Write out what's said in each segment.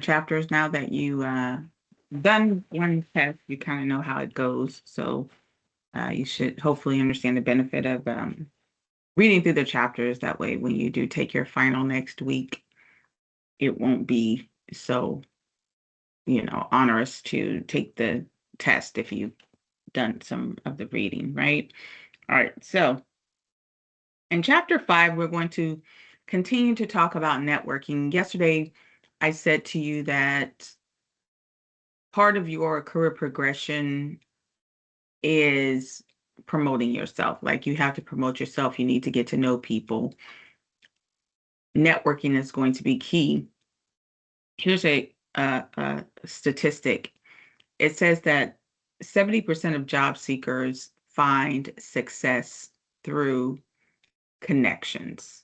chapters now that you done one test, you kind of know how it goes. So you should hopefully understand the benefit of reading through the chapters. That way, when you do take your final next week, it won't be so, onerous to take the test if you've done some of the reading, right? All right. So in chapter 5, we're going to continue to talk about networking. Yesterday, I said to you that part of your career progression is promoting yourself. Like you have to promote yourself, you need to get to know people. Networking is going to be key. Here's a statistic. It says that 70% of job seekers find success through connections.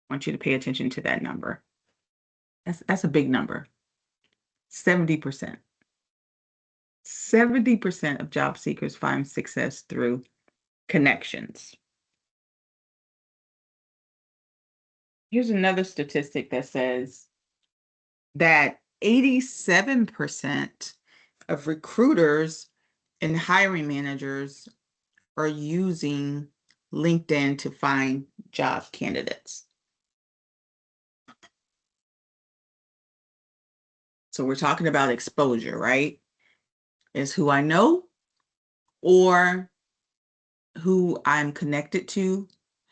I want you to pay attention to that number. That's a big number. 70%. 70% of job seekers find success through connections. Here's another statistic that says that 87% of recruiters and hiring managers are using LinkedIn to find job candidates. So we're talking about exposure, right? Is who I know or who I'm connected to,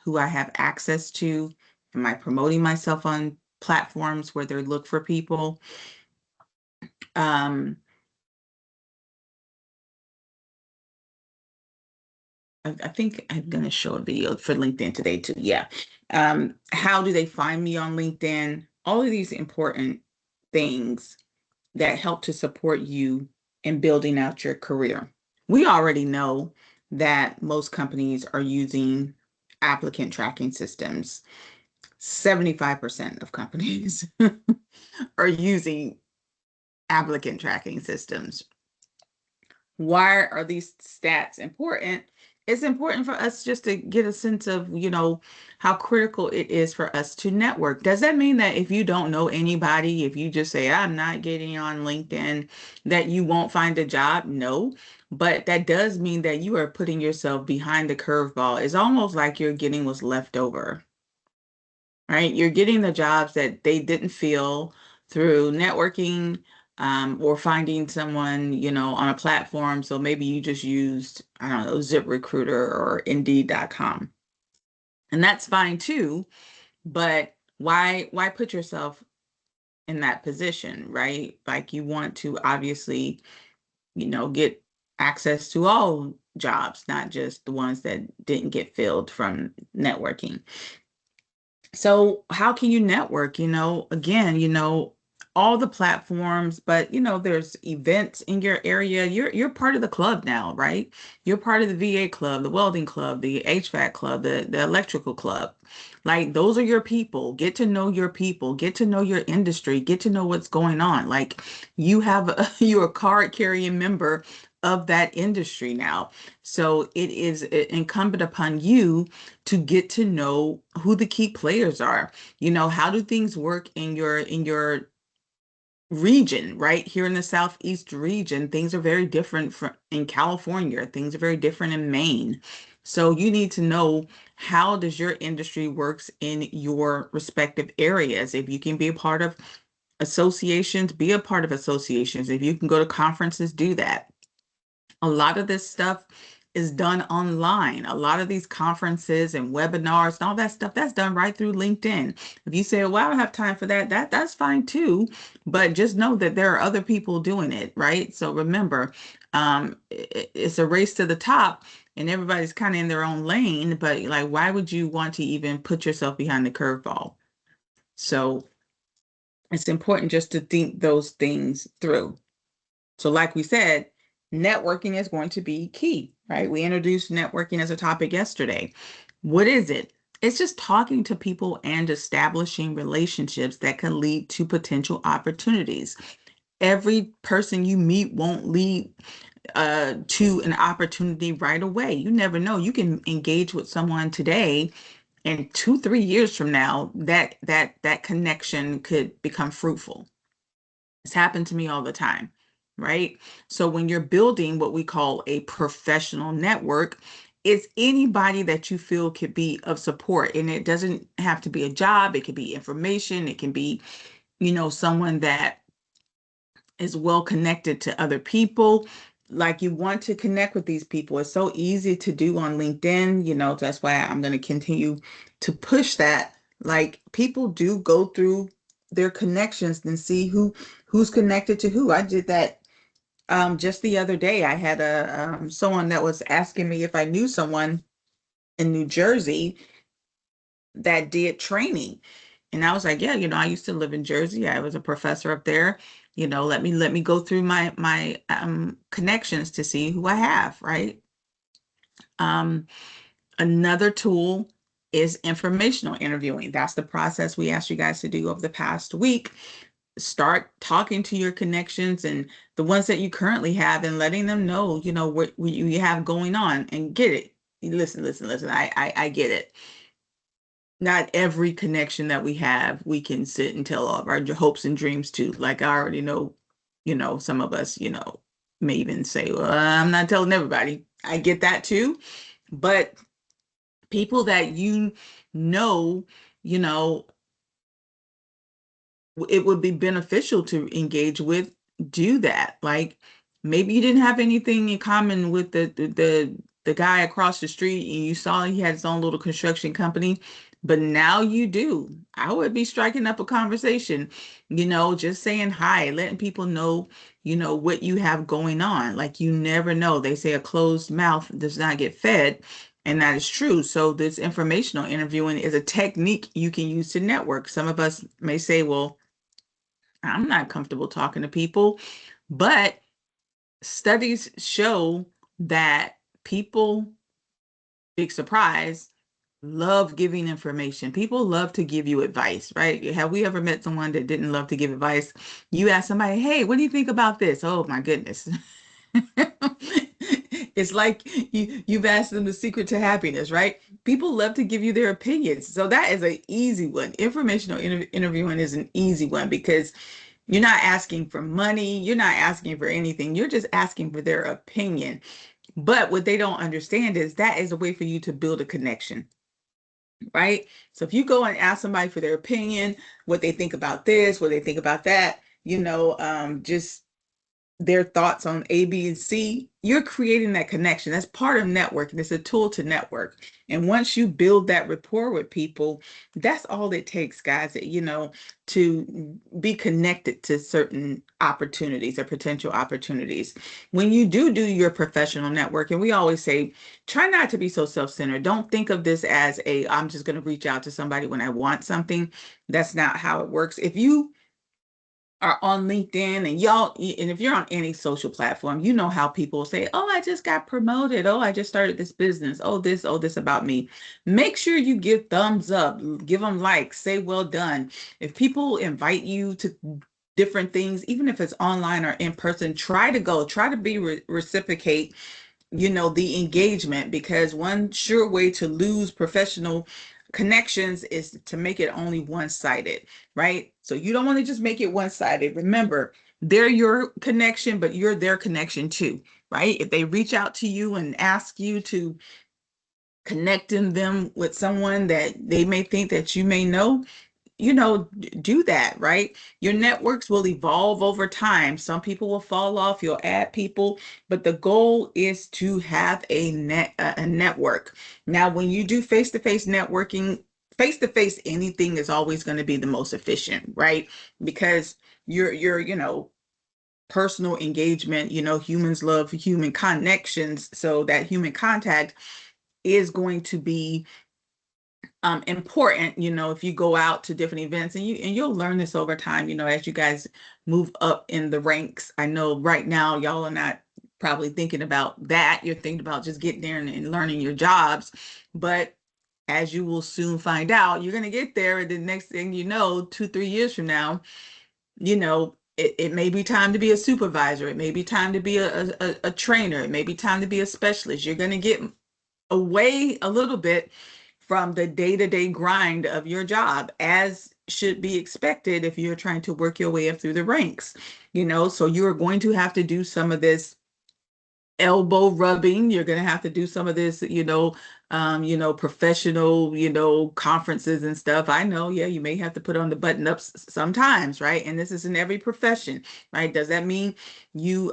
who I have access to. Am I promoting myself on platforms where they look for people? I think I'm going to show a video for LinkedIn today too. Yeah. How do they find me on LinkedIn? All of these important things that help to support you in building out your career. We already know that most companies are using applicant tracking systems. 75% of companies are using applicant tracking systems. Why are these stats important? It's important for us just to get a sense of, how critical it is for us to network. Does that mean that if you don't know anybody, if you just say, I'm not getting on LinkedIn, that you won't find a job? No, but that does mean that you are putting yourself behind the curveball. It's almost like you're getting what's left over, right? You're getting the jobs that they didn't fill through networking, or finding someone, on a platform. So maybe you just used, I don't know, ZipRecruiter or Indeed.com. And that's fine too. But why put yourself in that position, right? Like you want to obviously, get access to all jobs, not just the ones that didn't get filled from networking. So how can you network? Again, all the platforms, but there's events in your area. You're part of the club now, right? You're part of the VA club, the welding club, the HVAC club, the electrical club. Like those are your people. Get to know your people, get to know your industry, get to know what's going on. Like you're a card carrying member of that industry now. So it is incumbent upon you to get to know who the key players are. How do things work in your region, right? Here in the Southeast region, things are very different from in California. Things are very different in Maine. So you need to know how does your industry works in your respective areas. If you can be a part of associations, be a part of associations. If you can go to conferences, do that. A lot of this stuff is done online. A lot of these conferences and webinars and all that stuff, that's done right through LinkedIn. If you say, well, I don't have time for that, that's fine too. But just know that there are other people doing it, right? So remember, it's a race to the top and everybody's kind of in their own lane, but like, why would you want to even put yourself behind the curveball? So it's important just to think those things through. So like we said, networking is going to be key, right? We introduced networking as a topic yesterday. What is it? It's just talking to people and establishing relationships that can lead to potential opportunities. Every person you meet won't lead to an opportunity right away. You never know. You can engage with someone today And 2, 3 years from now, that connection could become fruitful. It's happened to me all the time, right? So when you're building what we call a professional network, it's anybody that you feel could be of support. And it doesn't have to be a job, it could be information, it can be, someone that is well connected to other people. Like, you want to connect with these people. It's so easy to do on LinkedIn. That's why I'm going to continue to push that. Like, people do go through their connections and see who's connected to who. I did that just the other day. I had a someone that was asking me if I knew someone in New Jersey that did training. And I was like, yeah, I used to live in Jersey. I was a professor up there. Let me go through my connections to see who I have, right? Um, Another tool is informational interviewing. That's the process we asked you guys to do over the past week. Start talking to your connections and the ones that you currently have, and letting them know, what you have going on, and get it. Listen, listen, listen. I get it. Not every connection that we have, we can sit and tell all of our hopes and dreams to. Like, I already know, some of us, may even say, well, I'm not telling everybody. I get that too. But people that know, you know, it would be beneficial to engage with, do that. Like, maybe you didn't have anything in common with the guy across the street, and you saw he had his own little construction company, but now you do. I would be striking up a conversation, just saying hi, letting people know, what you have going on. Like, you never know. They say a closed mouth does not get fed. And that is true. So this informational interviewing is a technique you can use to network. Some of us may say, well, I'm not comfortable talking to people, but studies show that people, big surprise, love giving information. People love to give you advice, right? Have we ever met someone that didn't love to give advice? You ask somebody, hey, what do you think about this? Oh my goodness. It's like you've asked them the secret to happiness, right? People love to give you their opinions. So that is an easy one. Informational interviewing is an easy one, because you're not asking for money. You're not asking for anything. You're just asking for their opinion. But what they don't understand is that is a way for you to build a connection, right? So if you go and ask somebody for their opinion, what they think about this, what they think about that, just their thoughts on A, B, and C, you're creating that connection. That's part of networking. It's a tool to network. And once you build that rapport with people, that's all it takes, guys, to be connected to certain opportunities or potential opportunities. When you do your professional network, and we always say, try not to be so self-centered. Don't think of this as I'm just going to reach out to somebody when I want something. That's not how it works. If you are on LinkedIn, and if you're on any social platform, you know how people say, oh, I just got promoted. Oh, I just started this business. Oh, this about me. Make sure you give thumbs up, give them likes, say, well done. If people invite you to different things, even if it's online or in person, try to be reciprocate, the engagement, because one sure way to lose professional connections is to make it only one-sided, right? So you don't want to just make it one-sided. Remember, they're your connection, but you're their connection too, right? If they reach out to you and ask you to connecting them with someone that they may think that you may know, do that, right? Your networks will evolve over time. Some people will fall off, you'll add people, but the goal is to have a network. Now, when you do face-to-face networking, face-to-face, anything is always going to be the most efficient, right? Because you're personal engagement, humans love human connections, so that human contact is going to be important, if you go out to different events, and you'll learn this over time, as you guys move up in the ranks. I know right now y'all are not probably thinking about that. You're thinking about just getting there and learning your jobs. But as you will soon find out, you're going to get there. And the next thing you know, 2, 3 years from now, it may be time to be a supervisor. It may be time to be a trainer. It may be time to be a specialist. You're going to get away a little bit from the day-to-day grind of your job, as should be expected if you're trying to work your way up through the ranks. So you're going to have to do some of this elbow rubbing. You're going to have to do some of this, professional, conferences and stuff. I know, yeah, you may have to put on the button ups sometimes, right? And this is in every profession, right? Does that mean you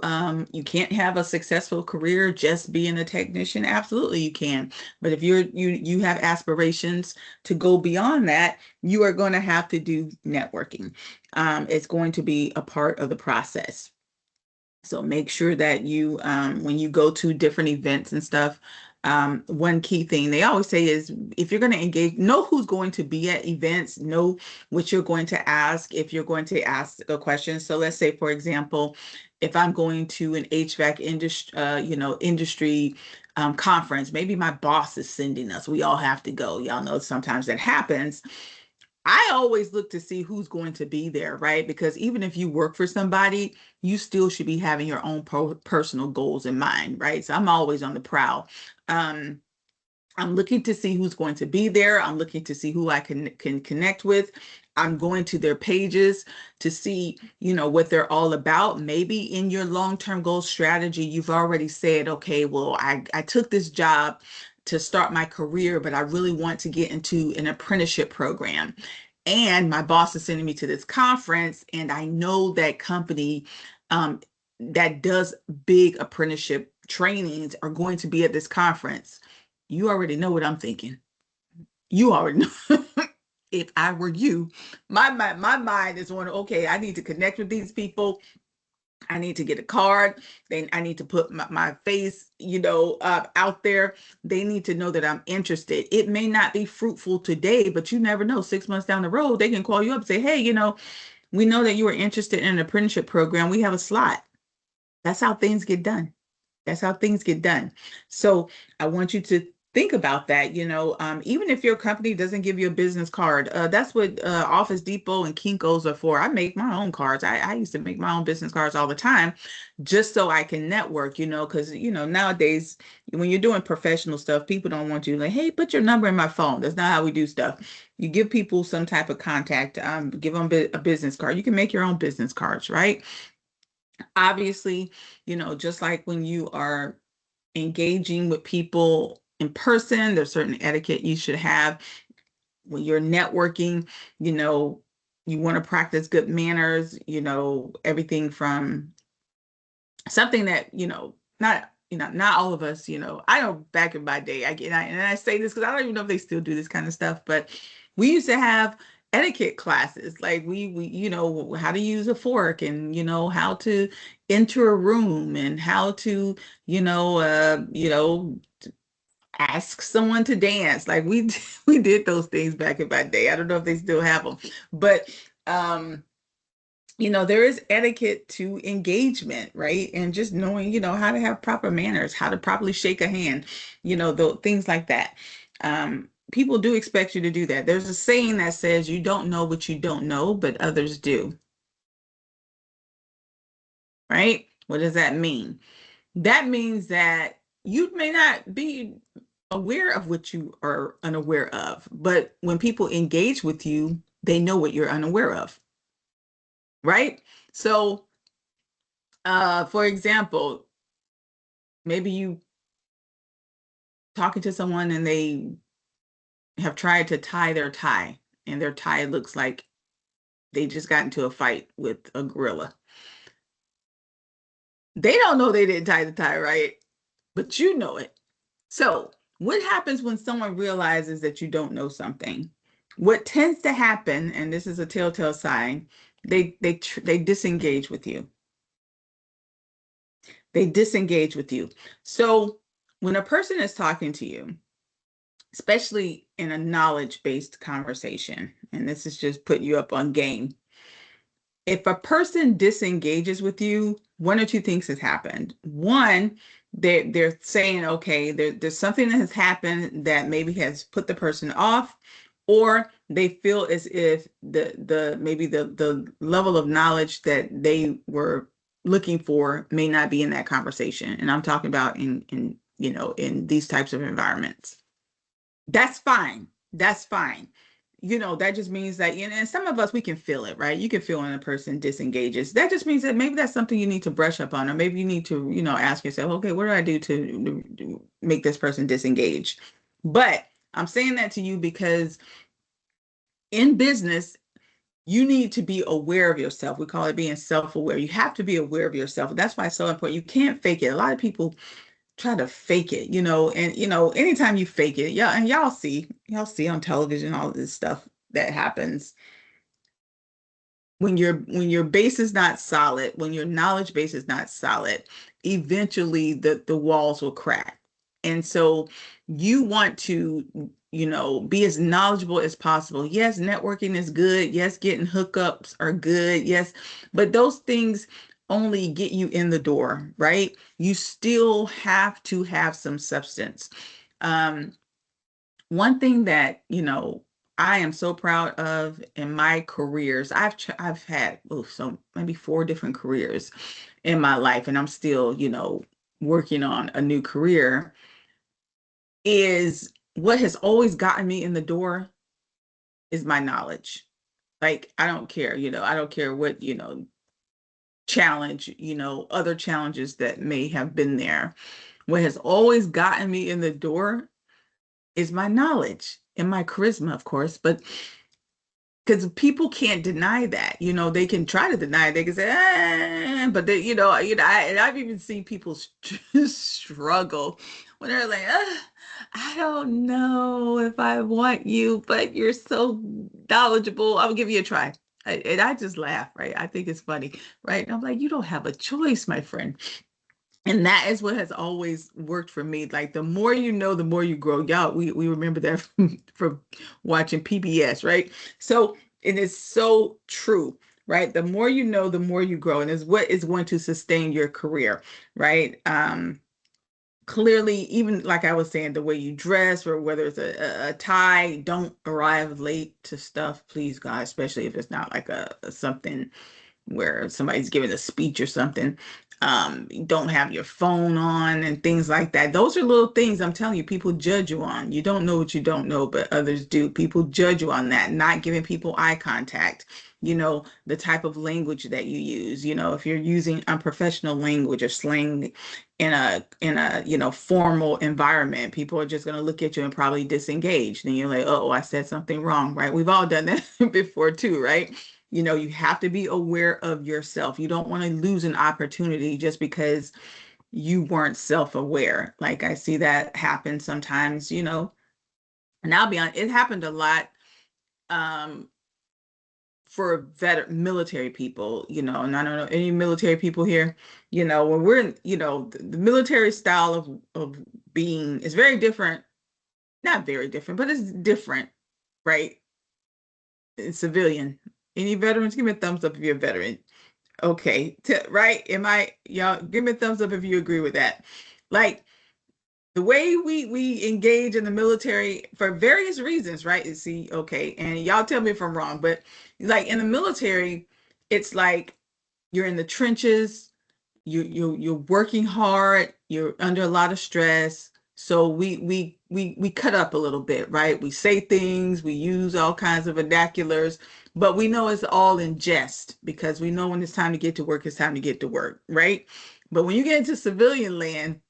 can't have a successful career just being a technician? Absolutely, you can. But if you have aspirations to go beyond that, you are going to have to do networking. It's going to be a part of the process. So make sure that when you go to different events and stuff, one key thing they always say is, if you're going to engage, know who's going to be at events, know what you're going to ask if you're going to ask a question. So let's say, for example, if I'm going to an HVAC industry conference, maybe my boss is sending us. We all have to go. Y'all know sometimes that happens. I always look to see who's going to be there, right? Because even if you work for somebody, you still should be having your own personal goals in mind, right? So I'm always on the prowl. Um, I'm looking to see who's going to be there. I'm looking to see who I can connect with. I'm going to their pages to see, what they're all about. Maybe in your long-term goal strategy, you've already said, okay, well, I took this job to start my career, but I really want to get into an apprenticeship program. And my boss is sending me to this conference, and I know that company that does big apprenticeship trainings are going to be at this conference. You already know what I'm thinking. You already know. If I were you, my mind is on, okay, I need to connect with these people. I need to get a card. Then I need to put my face, out there. They need to know that I'm interested. It may not be fruitful today, but you never know. 6 months down the road, they can call you up and say, hey, we know that you are interested in an apprenticeship program. We have a slot. That's how things get done. That's how things get done. So I want you to think about that. Even if your company doesn't give you a business card, that's what Office Depot and Kinko's are for. I make my own cards. I used to make my own business cards all the time, just so I can network, because, nowadays when you're doing professional stuff, people don't want you like, hey, put your number in my phone. That's not how we do stuff. You give people some type of contact, give them a business card. You can make your own business cards, right? Obviously, just like when you are engaging with people in person, there's certain etiquette you should have. When you're networking, you want to practice good manners, everything from something that, not all of us, I know back in my day, and I say this because I don't even know if they still do this kind of stuff, but we used to have etiquette classes. Like we how to use a fork, and, how to enter a room, and how to, ask someone to dance. Like we did those things back in my day. I don't know if they still have them, but, there is etiquette to engagement, right? And just knowing, how to have proper manners, how to properly shake a hand, things like that. People do expect you to do that. There's a saying that says, you don't know what you don't know, but others do, right? What does that mean? That means that you may not be aware of what you are unaware of, but when people engage with you, they know what you're unaware of, right? So, for example, maybe you talking to someone and they have tried to tie their tie, and their tie looks like they just got into a fight with a gorilla. They don't know they didn't tie the tie right, but you know it. So what happens when someone realizes that you don't know something? What tends to happen, and this is a telltale sign, they disengage with you. They disengage with you. So when a person is talking to you, especially in a knowledge-based conversation, and this is just putting you up on game, if a person disengages with you, one or two things has happened. One, they're saying, okay, there's something that has happened that maybe has put the person off, or they feel as if the level of knowledge that they were looking for may not be in that conversation. And I'm talking about in these types of environments. That's fine. That's fine. That just means that, and some of us, we can feel it, right? You can feel when a person disengages. That just means that maybe that's something you need to brush up on, or maybe you need to, ask yourself, okay, what do I do to make this person disengage? But I'm saying that to you because in business, you need to be aware of yourself. We call it being self-aware. You have to be aware of yourself. That's why it's so important. You can't fake it. A lot of people try to fake it, and anytime you fake it, yeah, and y'all see on television all of this stuff that happens when your base is not solid, when your knowledge base is not solid, eventually the walls will crack. And so you want to, be as knowledgeable as possible. Yes, networking is good. Yes, getting hookups are good. Yes, but those things only get you in the door, right? You still have to have some substance. Um, One thing that, I am so proud of in my careers, I've had so maybe four different careers in my life, and I'm still, working on a new career, is what has always gotten me in the door is my knowledge. Like, I don't care, I don't care what, challenge, other challenges that may have been there. What has always gotten me in the door is my knowledge and my charisma, of course, but because people can't deny that, they can try to deny it. They can say, but they, and I've even seen people struggle when they're like, I don't know if I want you, but you're so knowledgeable. I'll give you a try. And I just laugh, right? I think it's funny, right? And I'm like, you don't have a choice, my friend. And that is what has always worked for me. Like, the more you know, the more you grow. Y'all, we remember that from watching PBS, right? So it is so true, right? The more you know, the more you grow, and is what is going to sustain your career, right? Clearly, even like I was saying, the way you dress, or whether it's a tie, don't arrive late to stuff, please, God, especially if it's not like a something where somebody's giving a speech or something. You don't have your phone on and things like that. Those are little things, I'm telling you, people judge you on. You don't know what you don't know, but others do. People judge you on that. Not giving people eye contact, the type of language that you use. If you're using unprofessional language or slang in a formal environment, people are just going to look at you and probably disengage. Then you're like, oh, I said something wrong, right? We've all done that before too, right? You have to be aware of yourself. You don't want to lose an opportunity just because you weren't self-aware. Like, I see that happen sometimes, and I'll be honest, it happened a lot um for military people, and I don't know any military people here. When we're in, the military style of being is very different, not very different, but it's different, right? It's civilian. Any veterans, give me a thumbs up if you're a veteran. Okay, right? Am I, y'all, give me a thumbs up if you agree with that. Like, the way we engage in the military for various reasons, right? See, okay, and y'all tell me if I'm wrong, but like in the military, it's like you're in the trenches, you're working hard, you're under a lot of stress. So we cut up a little bit, right? We say things, we use all kinds of vernaculars, but we know it's all in jest because we know when it's time to get to work, it's time to get to work, right? But when you get into civilian land,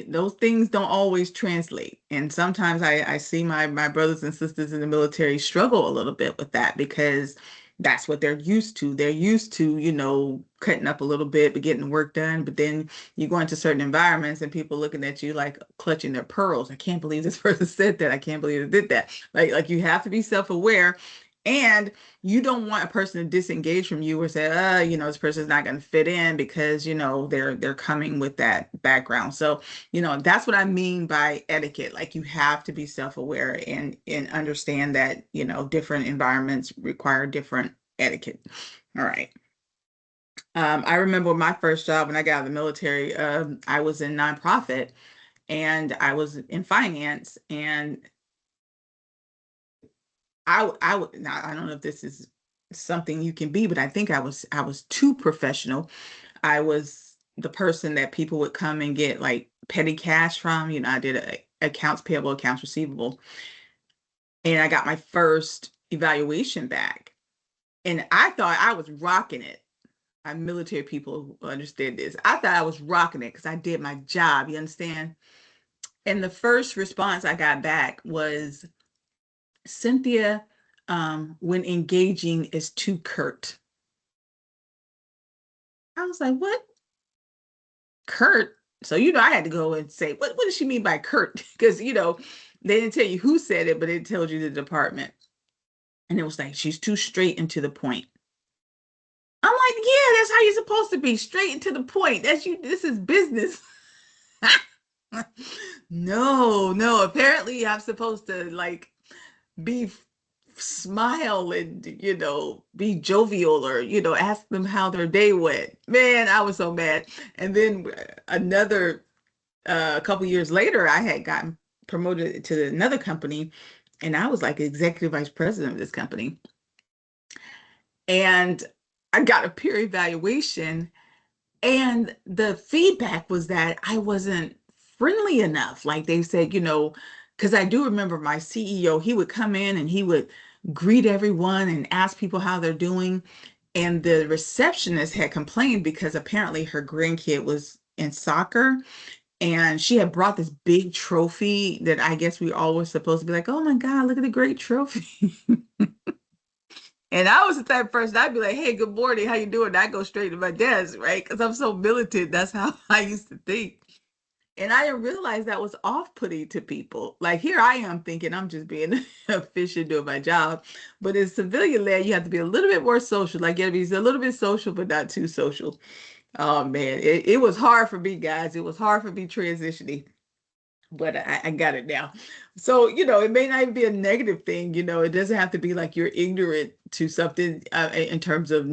those things don't always translate. And sometimes I see my brothers and sisters in the military struggle a little bit with that because that's what they're used to. They're used to, cutting up a little bit, but getting work done. But then you go into certain environments and people looking at you like clutching their pearls. I can't believe this person said that. I can't believe it did that. Like you have to be self-aware. And you don't want a person to disengage from you or say, this person's not going to fit in because, they're coming with that background. So, that's what I mean by etiquette. Like, you have to be self-aware and understand that, different environments require different etiquette. All right. I remember my first job when I got out of the military, I was in nonprofit and I was in finance, and I would now, I don't know if this is something you can be, but I think I was too professional. I was the person that people would come and get like petty cash from. I did accounts payable, accounts receivable. And I got my first evaluation back. And I thought I was rocking it. I'm military people who understand this. I thought I was rocking it because I did my job. You understand? And the first response I got back was, Cynthia, when engaging is too curt. I was like, what? Curt? So, I had to go and say, what does she mean by curt? Because, they didn't tell you who said it, but it told you the department. And it was like, she's too straight and to the point. I'm like, yeah, that's how you're supposed to be, straight and to the point. That's you. This is business. No, no. Apparently, I'm supposed to like be smile and be jovial, or ask them how their day went. Man, I was so mad. And then another a couple years later, I had gotten promoted to another company, and I was like executive vice president of this company. And I got a peer evaluation, and the feedback was that I wasn't friendly enough. Like they said, because I do remember my CEO, he would come in and he would greet everyone and ask people how they're doing. And the receptionist had complained because apparently her grandkid was in soccer, and she had brought this big trophy that I guess we all were supposed to be like, oh my God, look at the great trophy. And I was the type of person, I'd be like, hey, good morning, how you doing? And I go straight to my desk, right? Because I'm so militant. That's how I used to think. And I didn't realize that was off-putting to people. Like here I am thinking I'm just being efficient doing my job. But in civilian land, you have to be a little bit more social. Like you have to be a little bit social, but not too social. Oh man, it was hard for me, guys. It was hard for me transitioning, but I got it now. So, it may not even be a negative thing. It doesn't have to be like you're ignorant to something in terms of,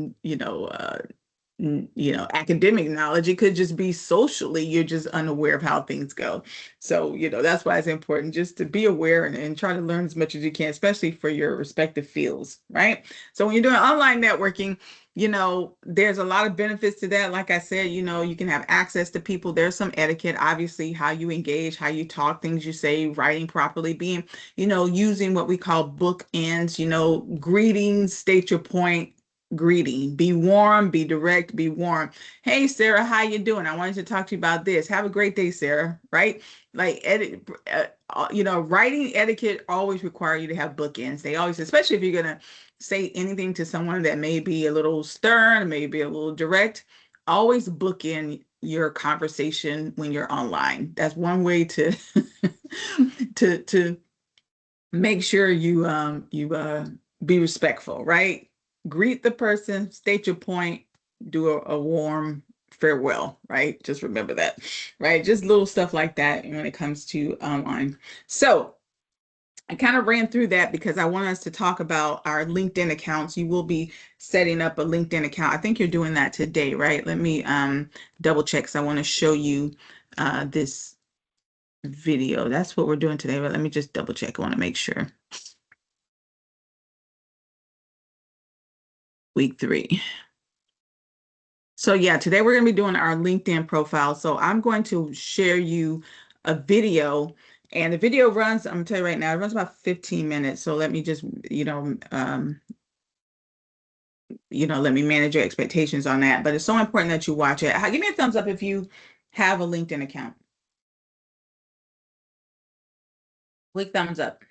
academic knowledge. It could just be socially, you're just unaware of how things go. So, that's why it's important just to be aware and try to learn as much as you can, especially for your respective fields, right? So when you're doing online networking, there's a lot of benefits to that. Like I said, you can have access to people. There's some etiquette, obviously, how you engage, how you talk, things you say, writing properly, being, using what we call bookends, greetings, state your point, greeting, be warm, be direct, be warm. Hey, Sarah, how you doing? I wanted to talk to you about this. Have a great day, Sarah, right? Like writing etiquette always require you to have bookends. They always, especially if you're going to say anything to someone that may be a little stern, maybe a little direct, always book in your conversation when you're online. That's one way to to make sure you be respectful, right? Greet the person, state your point, do a warm farewell, right? Just remember that, right? Just little stuff like that when it comes to online. So I kind of ran through that because I want us to talk about our LinkedIn accounts. You will be setting up a LinkedIn account. I think you're doing that today, right? Let me double check because I want to show you this video. That's what we're doing today, but let me just double check. I want to make sure. Week 3. So yeah, today we're going to be doing our LinkedIn profile. So I'm going to share you a video, and the video runs, I'm going to tell you right now, it runs about 15 minutes. So let me just, let me manage your expectations on that. But it's so important that you watch it. Give me a thumbs up if you have a LinkedIn account. Click thumbs up.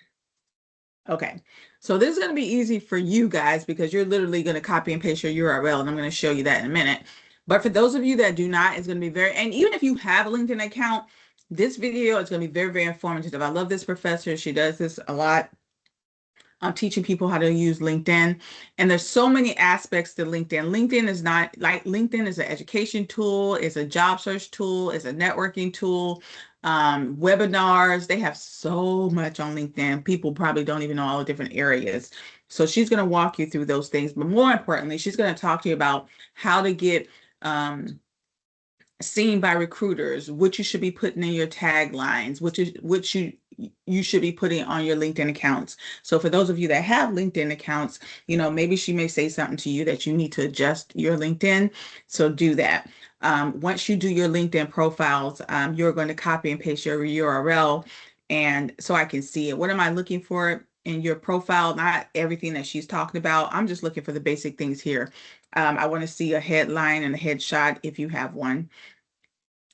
Okay, so this is going to be easy for you guys because you're literally going to copy and paste your URL, and I'm going to show you that in a minute. But for those of you that do not, it's going to be and even if you have a LinkedIn account, this video is going to be very, very informative. I love this professor. She does this a lot. I'm teaching people how to use LinkedIn. And there's so many aspects to LinkedIn. LinkedIn is not like LinkedIn is an education tool, it's a job search tool, it's a networking tool, webinars. They have so much on LinkedIn. People probably don't even know all the different areas. So she's going to walk you through those things. But more importantly, she's going to talk to you about how to get seen by recruiters, what you should be putting in your taglines, which you should be putting on your LinkedIn accounts. So for those of you that have LinkedIn accounts, maybe she may say something to you that you need to adjust your LinkedIn. So do that. Once you do your LinkedIn profiles, you're going to copy and paste your URL And so I can see it. What am I looking for in your profile? Not everything that she's talking about. I'm just looking for the basic things here. I want to see a headline and a headshot if you have one,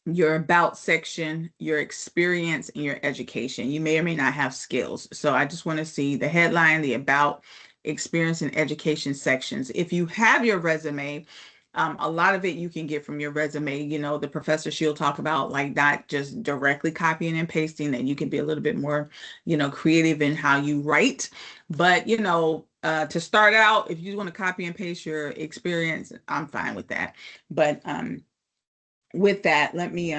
your about section, your experience, and your education. You may or may not have skills. So I just want to see the headline, the about, experience, and education sections. If you have your resume, a lot of it you can get from your resume. You know, the professor, she'll talk about like not just directly copying and pasting, that you can be a little bit more, creative in how you write. But, to start out, if you want to copy and paste your experience, I'm fine with that. But with that, let me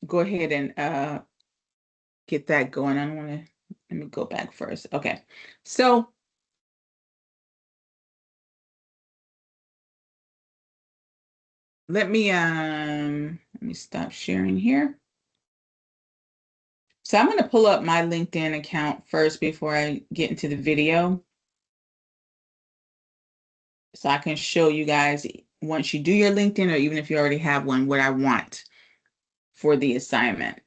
go ahead and get that going. I don't want to, let me go back first. Okay. So let me stop sharing here. So I'm going to pull up my LinkedIn account first before I get into the video, so I can show you guys once you do your LinkedIn, or even if you already have one, what I want for the assignment.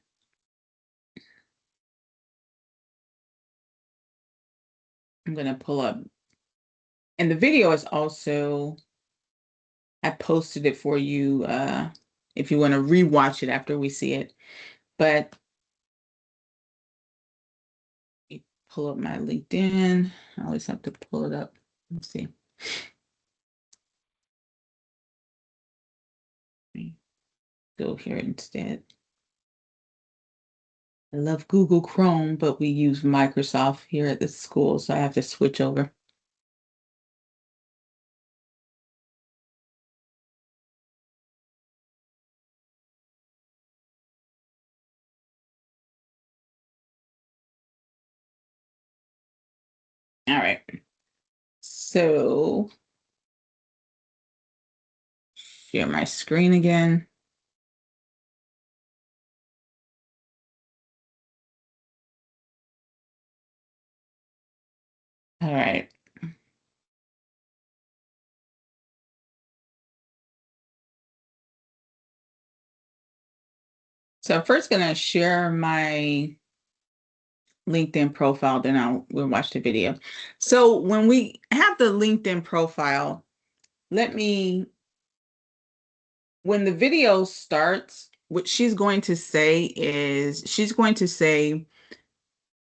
I'm going to pull up, and the video is also, I posted it for you if you want to rewatch it after we see it. But pull up my LinkedIn. I always have to pull it up. Let's see. Let me go here instead. I love Google Chrome, but we use Microsoft here at the school, so I have to switch over. All right. So share my screen again. All right. So I'm first going to share my LinkedIn profile, then we'll watch the video. So when we have the LinkedIn profile, when the video starts, what she's going to say is, she's going to say,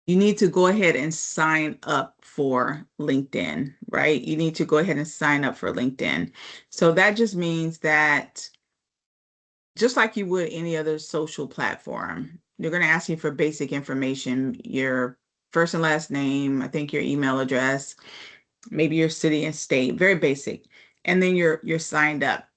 you need to go ahead and sign up for LinkedIn, right? You need to go ahead and sign up for LinkedIn. So that just means that just like you would any other social platform, they're going to ask you for basic information, your first and last name, I think your email address, maybe your city and state, very basic. And then you're signed up.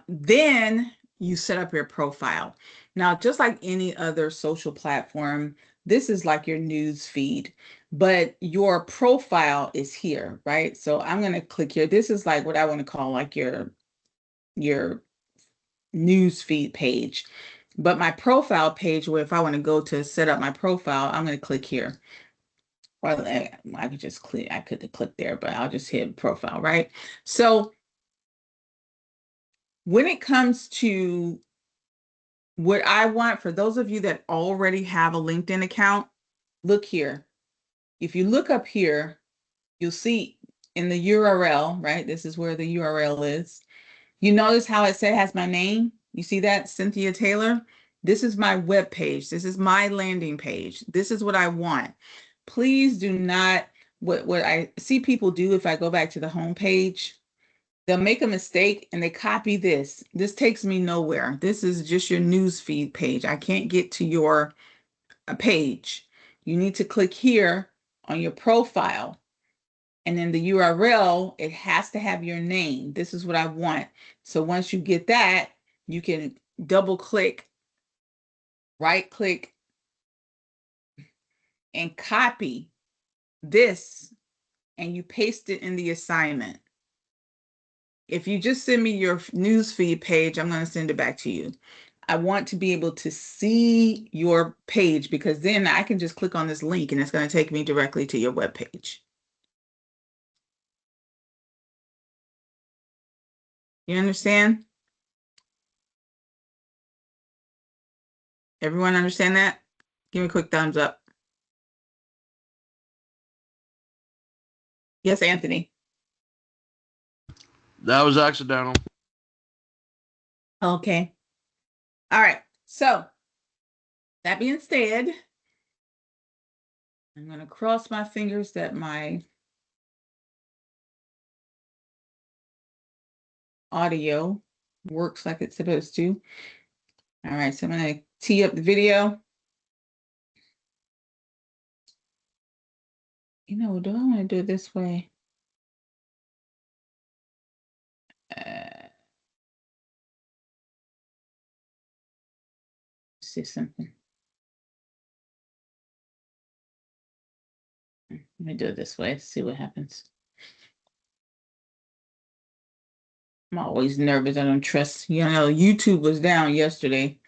Then you set up your profile. Now, just like any other social platform, this is like your news feed, but your profile is here, right? So I'm going to click here. This is like what I want to call like your news feed page. But my profile page, where if I want to go to set up my profile, I'm going to click here. Or I could just click, I could click there, but I'll just hit profile, right? So when it comes to what I want, for those of you that already have a LinkedIn account, look here. If you look up here, you'll see in the URL, right? This is where the URL is. You notice how it has my name? You see that, Cynthia Taylor? This is my web page. This is my landing page. This is what I want. Please do not, what I see people do, if I go back to the home page, they'll make a mistake and they copy this. This takes me nowhere. This is just your news feed page. I can't get to your page. You need to click here on your profile. And in the URL, it has to have your name. This is what I want. So once you get that, you can double click, right click, and copy this, and you paste it in the assignment. If you just send me your newsfeed page, I'm going to send it back to you. I want to be able to see your page, because then I can just click on this link and it's going to take me directly to your web page. You understand? Everyone understand that? Give me a quick thumbs up. Yes, Anthony. That was accidental. Okay. All right. So that being said, I'm going to cross my fingers that my audio works like it's supposed to. All right. So I'm going to tee up the video. You know, do I want to do it this way? See something. Let me do it this way. See what happens. I'm always nervous. I don't trust. You know, YouTube was down yesterday,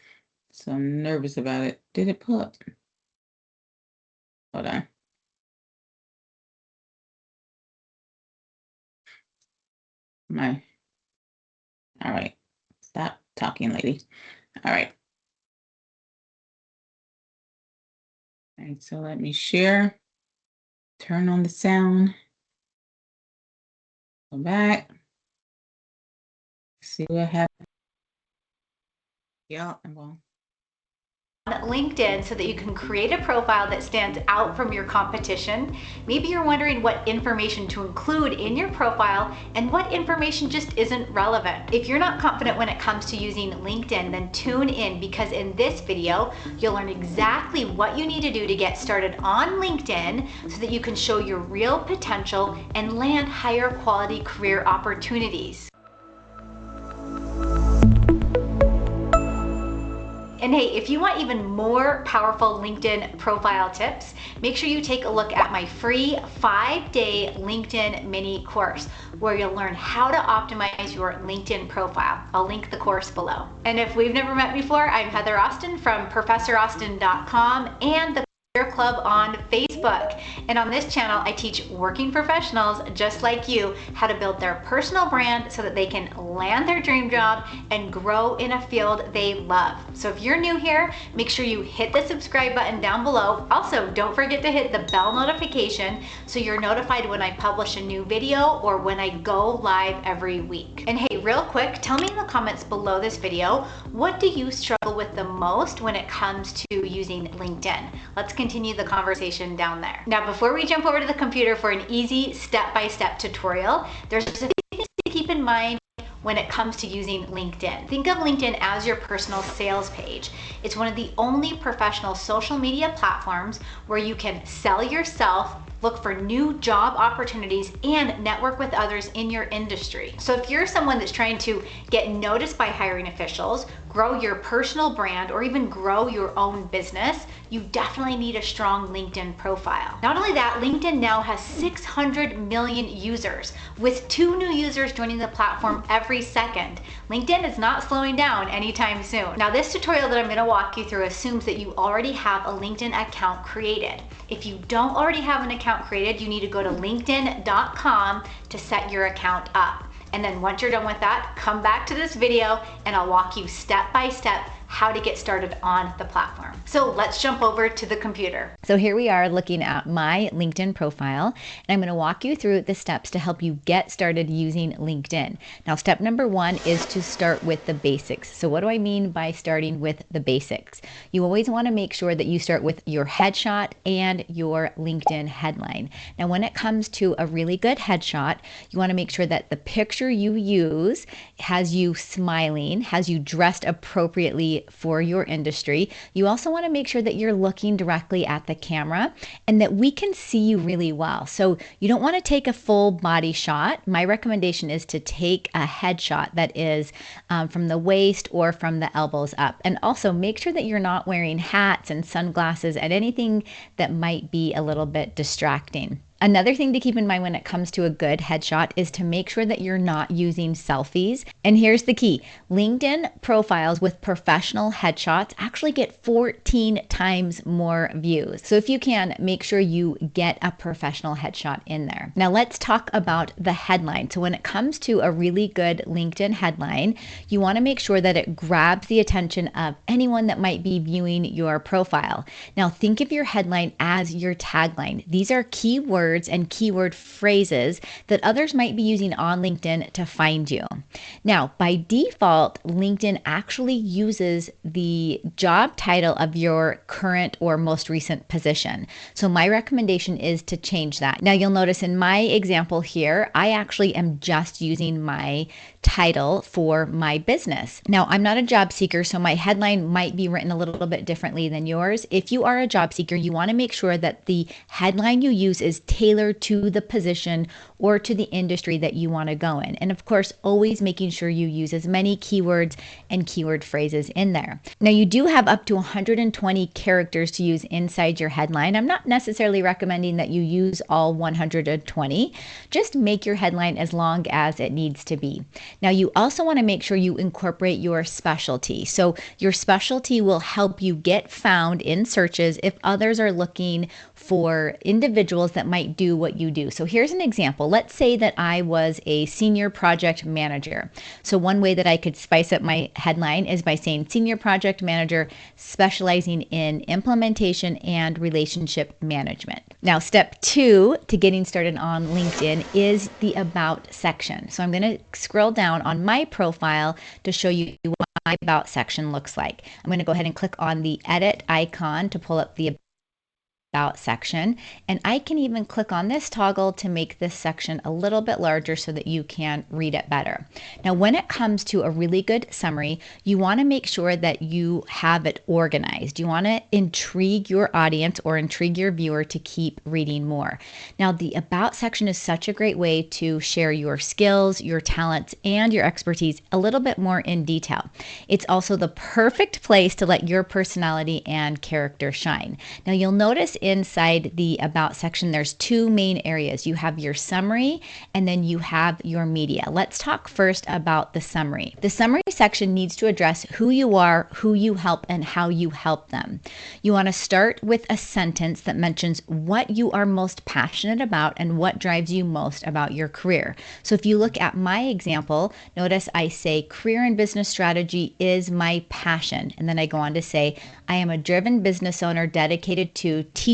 so I'm nervous about it. Did it pull up? Hold on. All right. Stop talking, lady. All right. All right, so let me share. Turn on the sound. Go back. See what happens. Yeah, I'm going. LinkedIn so that you can create a profile that stands out from your competition. Maybe you're wondering what information to include in your profile and what information just isn't relevant. If you're not confident when it comes to using LinkedIn, then tune in, because in this video, you'll learn exactly what you need to do to get started on LinkedIn so that you can show your real potential and land higher quality career opportunities. And hey, if you want even more powerful LinkedIn profile tips, make sure you take a look at my free 5-day LinkedIn mini course, where you'll learn how to optimize your LinkedIn profile. I'll link the course below. And if we've never met before, I'm Heather Austin from ProfessorAustin.com and the Club on Facebook. And on this channel, I teach working professionals just like you how to build their personal brand so that they can land their dream job and grow in a field they love. So if you're new here, make sure you hit the subscribe button down below. Also, don't forget to hit the bell notification so you're notified when I publish a new video or when I go live every week. And hey, real quick, tell me in the comments below this video, what do you struggle with the most when it comes to using LinkedIn? Let's continue the conversation down there. Now, before we jump over to the computer for an easy step-by-step tutorial, there's a few things to keep in mind when it comes to using LinkedIn. Think of LinkedIn as your personal sales page. It's one of the only professional social media platforms where you can sell yourself, look for new job opportunities, and network with others in your industry. So if you're someone that's trying to get noticed by hiring officials, grow your personal brand, or even grow your own business, you definitely need a strong LinkedIn profile. Not only that, LinkedIn now has 600 million users, with 2 new users joining the platform every second. LinkedIn is not slowing down anytime soon. Now, this tutorial that I'm gonna walk you through assumes that you already have a LinkedIn account created. If you don't already have an account created, you need to go to linkedin.com to set your account up. And then once you're done with that, come back to this video and I'll walk you step by step how to get started on the platform. So let's jump over to the computer. So here we are looking at my LinkedIn profile, and I'm going to walk you through the steps to help you get started using LinkedIn. Now, step number 1 is to start with the basics. So what do I mean by starting with the basics? You always want to make sure that you start with your headshot and your LinkedIn headline. Now, when it comes to a really good headshot, you want to make sure that the picture you use has you smiling, has you dressed appropriately for your industry. You also want to make sure that you're looking directly at the camera and that we can see you really well. So you don't want to take a full body shot. My recommendation is to take a headshot that is from the waist or from the elbows up. And also make sure that you're not wearing hats and sunglasses and anything that might be a little bit distracting. Another thing to keep in mind when it comes to a good headshot is to make sure that you're not using selfies. And here's the key. LinkedIn profiles with professional headshots actually get 14 times more views. So if you can, make sure you get a professional headshot in there. Now let's talk about the headline. So when it comes to a really good LinkedIn headline, you want to make sure that it grabs the attention of anyone that might be viewing your profile. Now think of your headline as your tagline. These are keywords and keyword phrases that others might be using on LinkedIn to find you. Now, by default, LinkedIn actually uses the job title of your current or most recent position. So my recommendation is to change that. Now, you'll notice in my example here, I actually am just using my title for my business. Now, I'm not a job seeker, so my headline might be written a little bit differently than yours. If you are a job seeker, you want to make sure that the headline you use is tailored to the position or to the industry that you want to go in. And of course, always making sure you use as many keywords and keyword phrases in there. Now, you do have up to 120 characters to use inside your headline. I'm not necessarily recommending that you use all 120. Just make your headline as long as it needs to be. Now, you also want to make sure you incorporate your specialty. So your specialty will help you get found in searches if others are looking for individuals that might do what you do. So here's an example. Let's say that I was a senior project manager. So one way that I could spice up my headline is by saying senior project manager specializing in implementation and relationship management. Now, step 2 to getting started on LinkedIn is the About section. So I'm going to scroll down on my profile to show you what my About section looks like. I'm going to go ahead and click on the edit icon to pull up the About section, and I can even click on this toggle to make this section a little bit larger so that you can read it better. Now, when it comes to a really good summary, you want to make sure that you have it organized. You want to intrigue your audience or intrigue your viewer to keep reading more. Now, the About section is such a great way to share your skills, your talents, and your expertise a little bit more in detail. It's also the perfect place to let your personality and character shine. Now, you'll notice inside the About section, there's 2 main areas. You have your summary and then you have your media. Let's talk first about the summary. The summary section needs to address who you are, who you help, and how you help them. You want to start with a sentence that mentions what you are most passionate about and what drives you most about your career. So if you look at my example, notice I say career and business strategy is my passion. And then I go on to say, I am a driven business owner dedicated to teaching,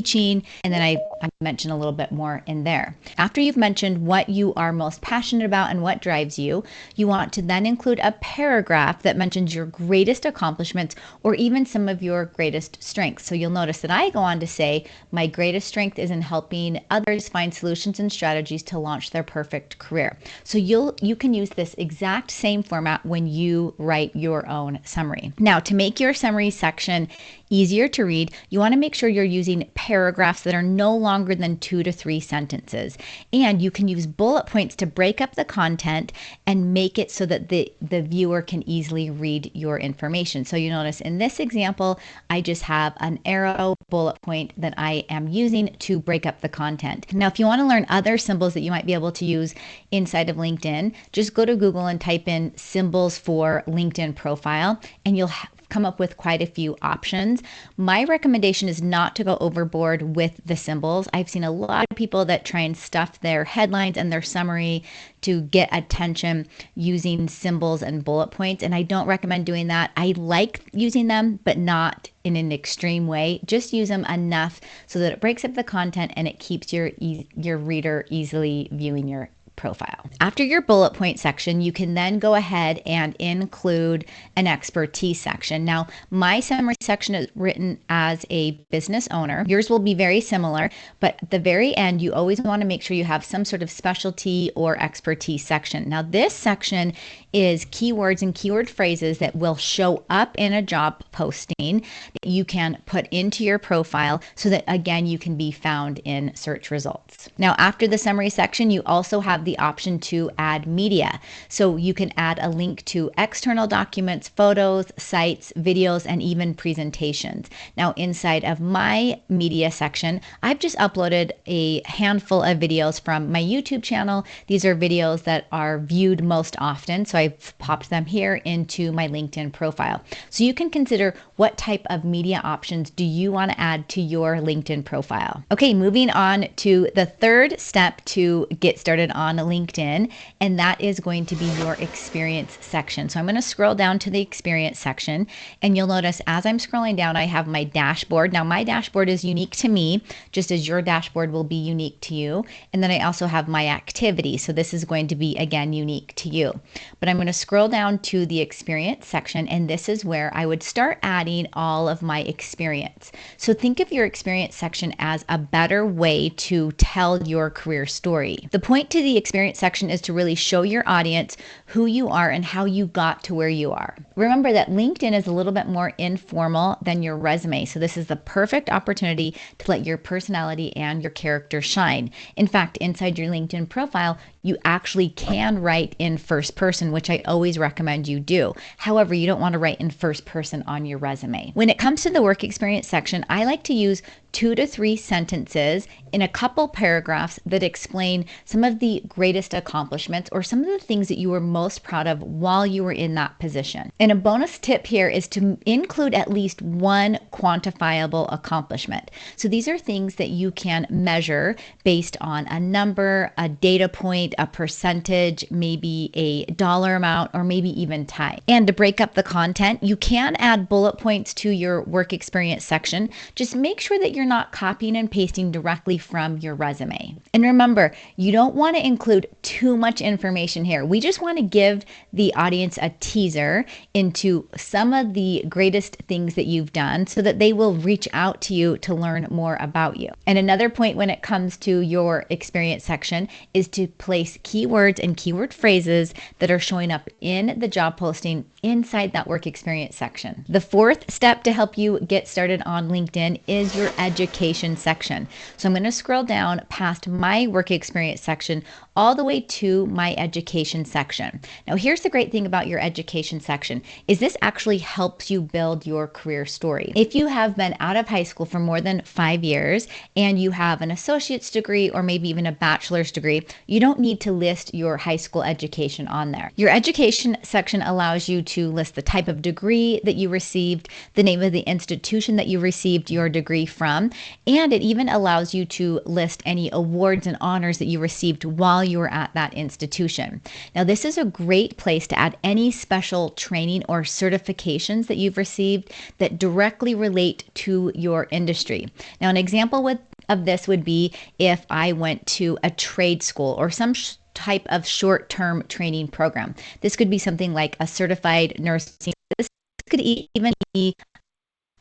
and then I mention a little bit more in there. After you've mentioned what you are most passionate about and what drives you, you want to then include a paragraph that mentions your greatest accomplishments or even some of your greatest strengths. So you'll notice that I go on to say, my greatest strength is in helping others find solutions and strategies to launch their perfect career. So you can use this exact same format when you write your own summary. Now, to make your summary section easier to read, you want to make sure you're using paragraphs that are no longer than 2 to 3 sentences. And you can use bullet points to break up the content and make it so that the viewer can easily read your information. So you notice in this example, I just have an arrow bullet point that I am using to break up the content. Now, if you want to learn other symbols that you might be able to use inside of LinkedIn, just go to Google and type in symbols for LinkedIn profile, and you'll come up with quite a few options. My recommendation is not to go overboard with the symbols. I've seen a lot of people that try and stuff their headlines and their summary to get attention using symbols and bullet points, and I don't recommend doing that. I like using them, but not in an extreme way. Just use them enough so that it breaks up the content and it keeps your reader easily viewing your profile. After your bullet point section, you can then go ahead and include an expertise section. Now, my summary section is written as a business owner. Yours will be very similar, but at the very end, you always want to make sure you have some sort of specialty or expertise section. Now, this section is keywords and keyword phrases that will show up in a job posting that you can put into your profile so that, again, you can be found in search results. Now, after the summary section, you also have the option to add media. So you can add a link to external documents, photos, sites, videos, and even presentations. Now, inside of my media section, I've just uploaded a handful of videos from my YouTube channel. These are videos that are viewed most often, so I've popped them here into my LinkedIn profile. So you can consider what type of media options do you want to add to your LinkedIn profile. Okay, moving on to the third step to get started on LinkedIn, and that is going to be your experience section. So I'm going to scroll down to the experience section, and you'll notice as I'm scrolling down, I have my dashboard. Now my dashboard is unique to me, just as your dashboard will be unique to you. And then I also have my activity. So this is going to be, again, unique to you. But I'm going to scroll down to the experience section, and this is where I would start adding all of my experience. So think of your experience section as a better way to tell your career story. The point to the experience section is to really show your audience who you are and how you got to where you are. Remember that LinkedIn is a little bit more informal than your resume. So this is the perfect opportunity to let your personality and your character shine. In fact, inside your LinkedIn profile, you actually can write in first person, which I always recommend you do. However, you don't want to write in first person on your resume. When it comes to the work experience section, I like to use 2 to 3 sentences in a couple paragraphs that explain some of the greatest accomplishments or some of the things that you were most proud of while you were in that position. And a bonus tip here is to include at least one quantifiable accomplishment. So these are things that you can measure based on a number, a data point, a percentage, maybe a dollar amount, or maybe even time. And to break up the content, you can add bullet points to your work experience section. Just make sure that you're not copying and pasting directly from your resume. And remember, you don't want to include too much information here. We just want to give the audience a teaser into some of the greatest things that you've done so that they will reach out to you to learn more about you. And another point when it comes to your experience section is to place keywords and keyword phrases that are showing up in the job posting inside that work experience section. The fourth step to help you get started on LinkedIn is your education section. So I'm going to scroll down past my work experience section all the way to my education section. Now, here's the great thing about your education section is this actually helps you build your career story. If you have been out of high school for more than 5 years and you have an associate's degree or maybe even a bachelor's degree, you don't need to list your high school education on there. Your education section allows you to list the type of degree that you received, the name of the institution that you received your degree from, and it even allows you to list any awards and honors that you received while you were at that institution. Now, this is a great place to add any special training or certifications that you've received that directly relate to your industry. Now, an example of this would be if I went to a trade school or some type of short-term training program. This could be something like a certified nursing. This could even be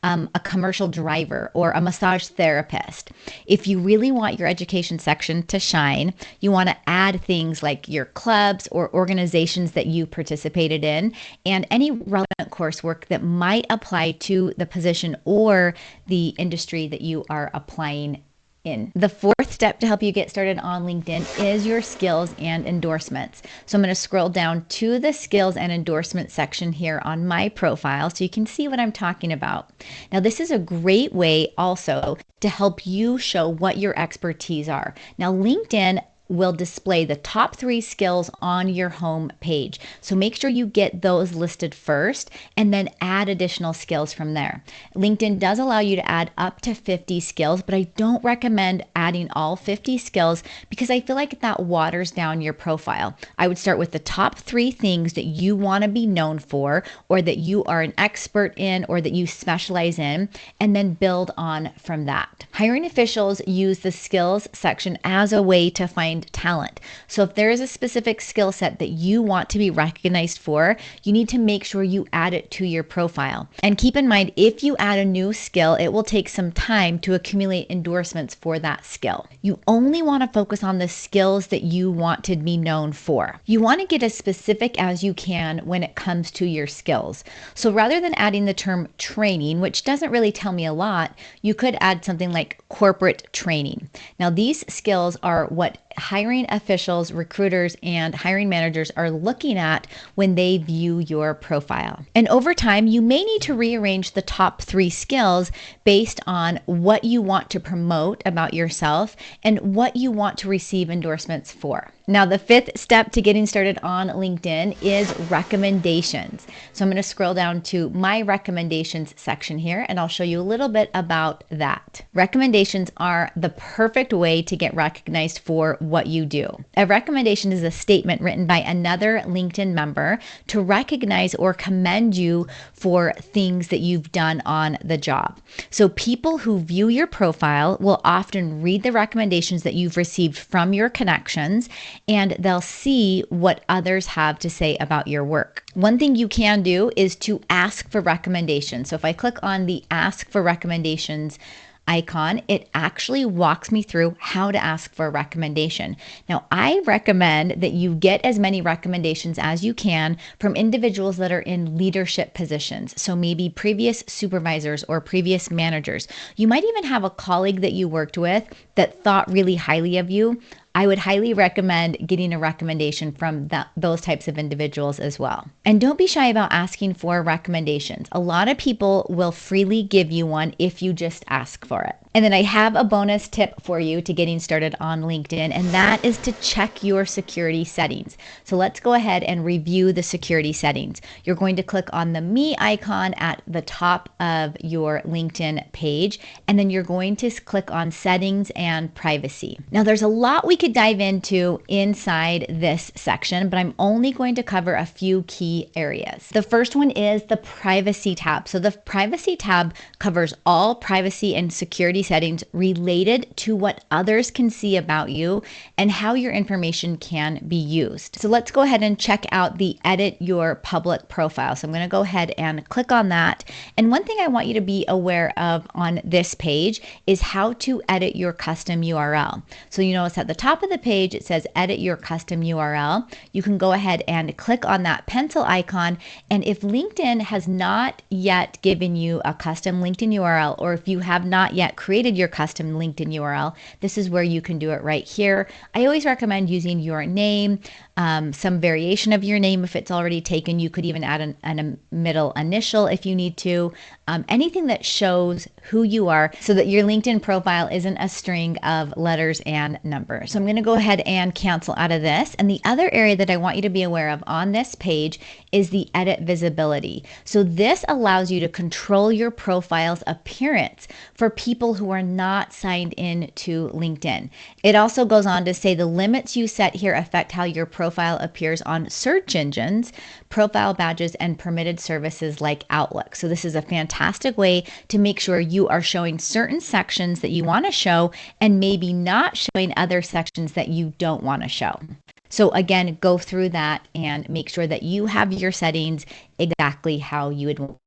a commercial driver or a massage therapist. If you really want your education section to shine, you want to add things like your clubs or organizations that you participated in and any relevant coursework that might apply to the position or the industry that you are applying in. The fourth step to help you get started on LinkedIn is your skills and endorsements. So I'm going to scroll down to the skills and endorsement section here on my profile so you can see what I'm talking about. Now, this is a great way also to help you show what your expertise are. Now, LinkedIn will display the top 3 skills on your home page. So make sure you get those listed first and then add additional skills from there. LinkedIn does allow you to add up to 50 skills, but I don't recommend adding all 50 skills because I feel like that waters down your profile. I would start with the top 3 things that you want to be known for or that you are an expert in or that you specialize in, and then build on from that. Hiring officials use the skills section as a way to find talent. So if there is a specific skill set that you want to be recognized for, you need to make sure you add it to your profile. And keep in mind, if you add a new skill, it will take some time to accumulate endorsements for that skill. You only want to focus on the skills that you want to be known for. You want to get as specific as you can when it comes to your skills. So rather than adding the term training, which doesn't really tell me a lot, you could add something like corporate training. Now, these skills are what hiring officials, recruiters, and hiring managers are looking at when they view your profile. And over time, you may need to rearrange the top 3 skills based on what you want to promote about yourself and what you want to receive endorsements for. Now, the 5th step to getting started on LinkedIn is recommendations. So I'm going to scroll down to my recommendations section here, and I'll show you a little bit about that. Recommendations are the perfect way to get recognized for what you do. A recommendation is a statement written by another LinkedIn member to recognize or commend you for things that you've done on the job. So people who view your profile will often read the recommendations that you've received from your connections, and they'll see what others have to say about your work. One thing you can do is to ask for recommendations. So if I click on the Ask for Recommendations icon, it actually walks me through how to ask for a recommendation. Now, I recommend that you get as many recommendations as you can from individuals that are in leadership positions. So maybe previous supervisors or previous managers. You might even have a colleague that you worked with that thought really highly of you. I would highly recommend getting a recommendation from those types of individuals as well. And don't be shy about asking for recommendations. A lot of people will freely give you one if you just ask for it. And then I have a bonus tip for you to getting started on LinkedIn, and that is to check your security settings. So let's go ahead and review the security settings. You're going to click on the Me icon at the top of your LinkedIn page, and then you're going to click on Settings and Privacy. Now, there's a lot we could dive into inside this section, but I'm only going to cover a few key areas. The first one is the Privacy tab. So the Privacy tab covers all privacy and security settings related to what others can see about you and how your information can be used. So let's go ahead and check out the Edit Your Public Profile. So I'm going to go ahead and click on that. And one thing I want you to be aware of on this page is how to edit your custom URL. So you notice at the top of the page, it says Edit Your Custom URL. You can go ahead and click on that pencil icon. And if LinkedIn has not yet given you a custom LinkedIn URL, or if you have not yet created your custom LinkedIn URL, this is where you can do it right here. I always recommend using your name, some variation of your name if it's already taken. You could even add a middle initial if you need to. Anything that shows who you are so that your LinkedIn profile isn't a string of letters and numbers. So I'm going to go ahead and cancel out of this. And the other area that I want you to be aware of on this page is the edit visibility. So this allows you to control your profile's appearance for people who are not signed in to LinkedIn. It also goes on to say the limits you set here affect how your profile appears on search engines, profile badges, and permitted services like Outlook. So this is a fantastic way to make sure you are showing certain sections that you want to show and maybe not showing other sections that you don't want to show. So again, go through that and make sure that you have your settings exactly how you would want.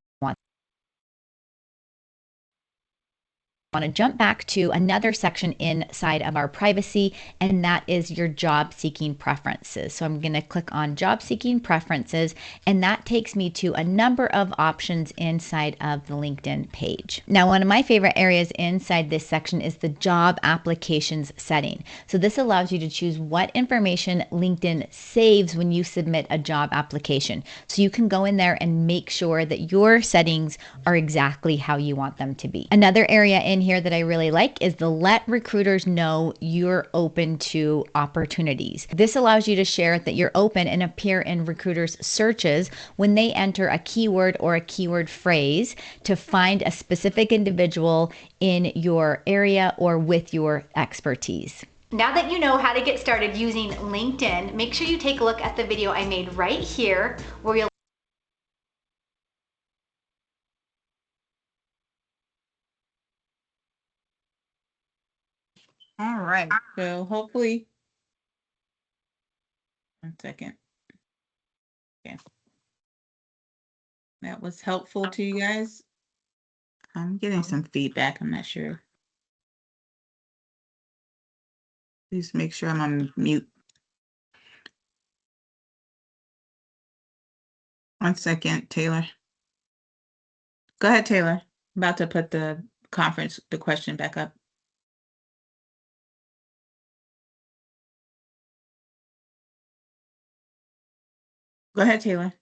I want to jump back to another section inside of our privacy, and that is your job seeking preferences. So I'm going to click on job seeking preferences, and that takes me to a number of options inside of the LinkedIn page. Now, one of my favorite areas inside this section is the job applications setting. So this allows you to choose what information LinkedIn saves when you submit a job application. So you can go in there and make sure that your settings are exactly how you want them to be. Another area in here that I really like is the let recruiters know you're open to opportunities. This allows you to share that you're open and appear in recruiters' searches when they enter a keyword or a keyword phrase to find a specific individual in your area or with your expertise. Now that you know how to get started using LinkedIn, make sure you take a look at the video I made right here where you'll All right. So hopefully, one second. Okay. That was helpful to you guys. I'm getting some feedback. I'm not sure. Please make sure I'm on mute. One second, Taylor. Go ahead, Taylor. I'm about to put the question back up. Go ahead, Taylor.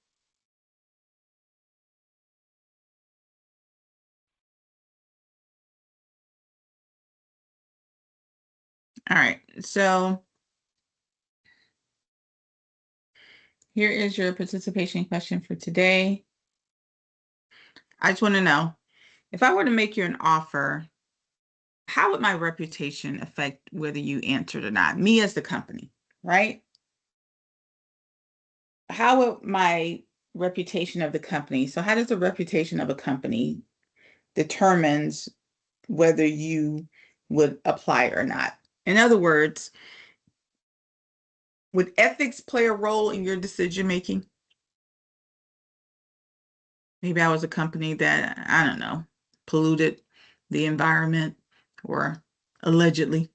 All right. So here is your participation question for today. I just want to know, if I were to make you an offer, how would my reputation affect whether you answered or not? Me as the company, right? How would my reputation of the company, so how does the reputation of a company determines whether you would apply or not? In other words, would ethics play a role in your decision making? Maybe I was a company that, I don't know, polluted the environment or allegedly.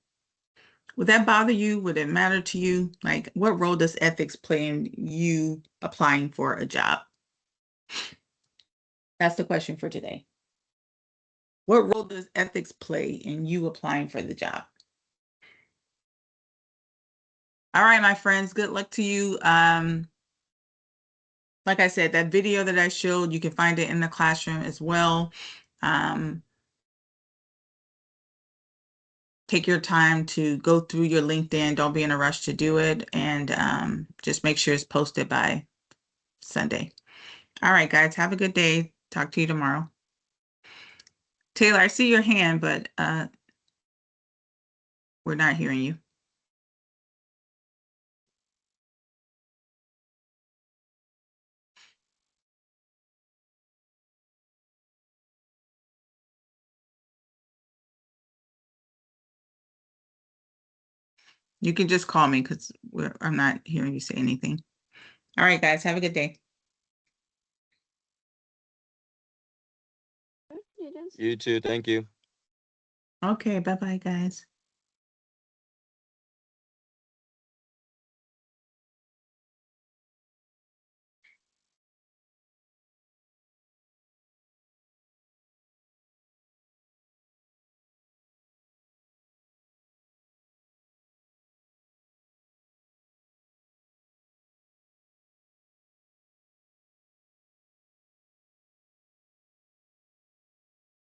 Would that bother you? Would it matter to you? Like, what role does ethics play in you applying for a job? That's the question for today. What role does ethics play in you applying for the job? All right, my friends, good luck to you. Like I said, that video that I showed, you can find it in the classroom as well. Take your time to go through your LinkedIn. Don't be in a rush to do it. And just make sure it's posted by Sunday. All right, guys, have a good day. Talk to you tomorrow. Taylor, I see your hand, but we're not hearing you. You can just call me because I'm not hearing you say anything. All right, guys, have a good day. You too. Thank you. Okay, bye-bye, guys.